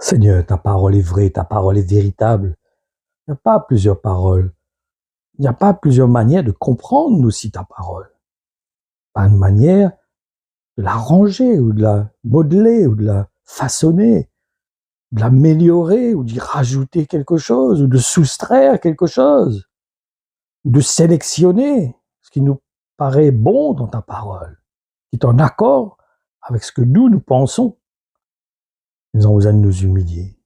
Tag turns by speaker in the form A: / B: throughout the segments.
A: Seigneur, ta parole est vraie, ta parole est véritable. Il n'y a pas plusieurs paroles. Il n'y a pas plusieurs manières de comprendre aussi ta parole. Pas une manière de la ranger ou de la modeler ou de la façonner, de l'améliorer ou d'y rajouter quelque chose ou de soustraire quelque chose ou de sélectionner ce qui nous paraît bon dans ta parole, qui est en accord avec ce que nous pensons. Nous avons besoin de nous humilier,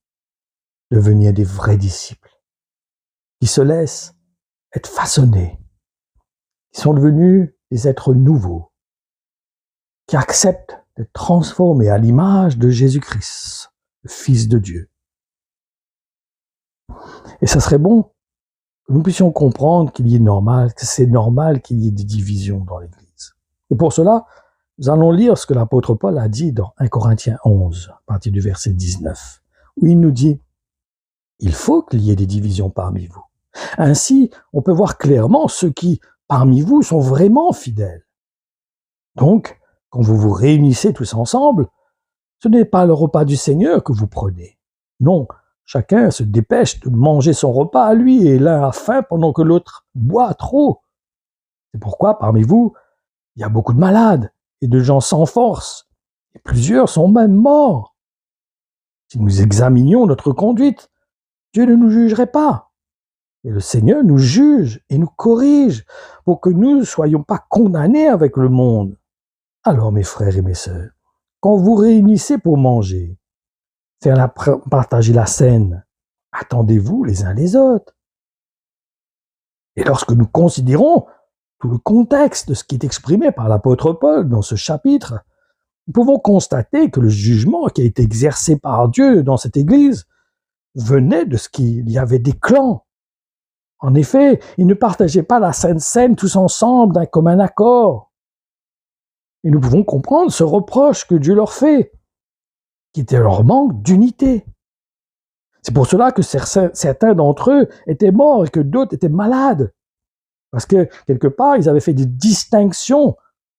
A: devenir des vrais disciples, qui se laissent être façonnés, qui sont devenus des êtres nouveaux, qui acceptent d'être transformés à l'image de Jésus-Christ, le Fils de Dieu. Et ça serait bon que nous puissions comprendre que c'est normal qu'il y ait des divisions dans l'Église. Et pour cela, nous allons lire ce que l'apôtre Paul a dit dans 1 Corinthiens 11, à partir du verset 19, où il nous dit « Il faut qu'il y ait des divisions parmi vous. Ainsi, on peut voir clairement ceux qui, parmi vous, sont vraiment fidèles. Donc, quand vous vous réunissez tous ensemble, ce n'est pas le repas du Seigneur que vous prenez. Non, chacun se dépêche de manger son repas à lui et l'un a faim pendant que l'autre boit trop. C'est pourquoi, parmi vous, il y a beaucoup de malades et de gens sans force, et plusieurs sont même morts. Si nous examinions notre conduite, Dieu ne nous jugerait pas. Et le Seigneur nous juge et nous corrige pour que nous ne soyons pas condamnés avec le monde. Alors, mes frères et mes sœurs, quand vous réunissez pour manger, partager la scène, attendez-vous les uns les autres. Et lorsque nous considérons tout le contexte de ce qui est exprimé par l'apôtre Paul dans ce chapitre, nous pouvons constater que le jugement qui a été exercé par Dieu dans cette Église venait de ce qu'il y avait des clans. En effet, ils ne partageaient pas la Sainte Seine tous ensemble d'un commun accord. Et nous pouvons comprendre ce reproche que Dieu leur fait, qui était leur manque d'unité. C'est pour cela que certains d'entre eux étaient morts et que d'autres étaient malades. Parce que, quelque part, ils avaient fait des distinctions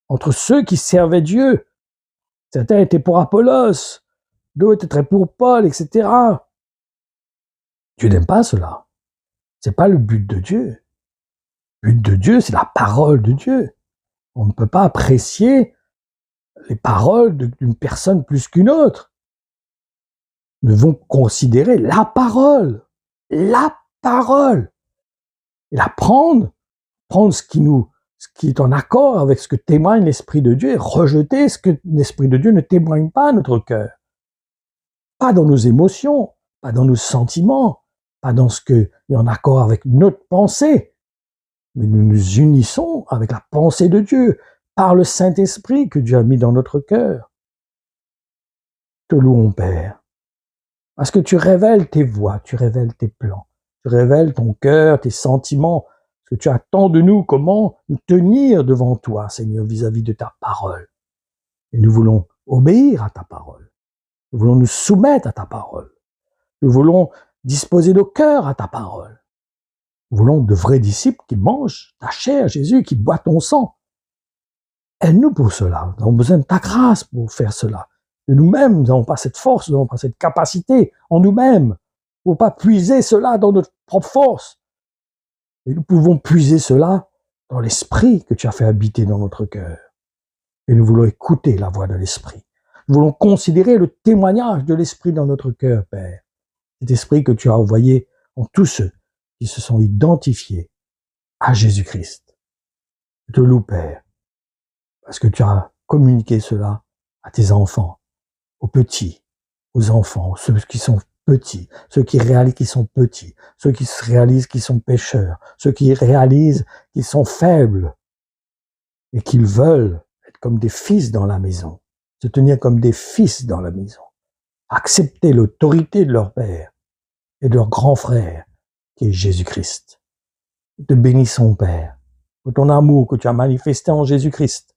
A: entre ceux qui servaient Dieu. Certains étaient pour Apollos, d'autres étaient pour Paul, etc. Dieu n'aime pas cela. C'est pas le but de Dieu. Le but de Dieu, c'est la parole de Dieu. On ne peut pas apprécier les paroles d'une personne plus qu'une autre. Nous devons considérer la parole, et la la prendre ce qui est en accord avec ce que témoigne l'Esprit de Dieu et rejeter ce que l'Esprit de Dieu ne témoigne pas à notre cœur. Pas dans nos émotions, pas dans nos sentiments, pas dans ce qui est en accord avec notre pensée, mais nous nous unissons avec la pensée de Dieu par le Saint-Esprit que Dieu a mis dans notre cœur. Te louons, Père, parce que tu révèles tes voies, tu révèles tes plans, tu révèles ton cœur, tes sentiments, ce que tu attends de nous, comment nous tenir devant toi, Seigneur, vis-à-vis de ta parole. Et nous voulons obéir à ta parole. Nous voulons nous soumettre à ta parole. Nous voulons disposer nos cœurs à ta parole. Nous voulons de vrais disciples qui mangent ta chair, Jésus, qui boivent ton sang. Aide-nous pour cela. Nous avons besoin de ta grâce pour faire cela. De nous-mêmes, nous n'avons pas cette force, nous n'avons pas cette capacité en nous-mêmes. Pour pas puiser cela dans notre propre force. Et nous pouvons puiser cela dans l'esprit que tu as fait habiter dans notre cœur. Et nous voulons écouter la voix de l'esprit. Nous voulons considérer le témoignage de l'esprit dans notre cœur, Père. Cet esprit que tu as envoyé en tous ceux qui se sont identifiés à Jésus-Christ. Je te loue, Père, parce que tu as communiqué cela à tes enfants, aux petits, aux enfants, ceux qui sont petits, ceux qui réalisent qu'ils sont petits, ceux qui se réalisent qu'ils sont pécheurs, ceux qui réalisent qu'ils sont faibles et qu'ils veulent être comme des fils dans la maison, se tenir comme des fils dans la maison, accepter l'autorité de leur Père et de leur grand frère qui est Jésus-Christ. Nous te bénissons, Père, pour ton amour que tu as manifesté en Jésus-Christ.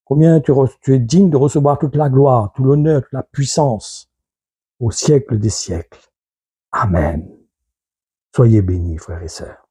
A: Combien tu es digne de recevoir toute la gloire, tout l'honneur, toute la puissance au siècle des siècles. Amen. Soyez bénis, frères et sœurs.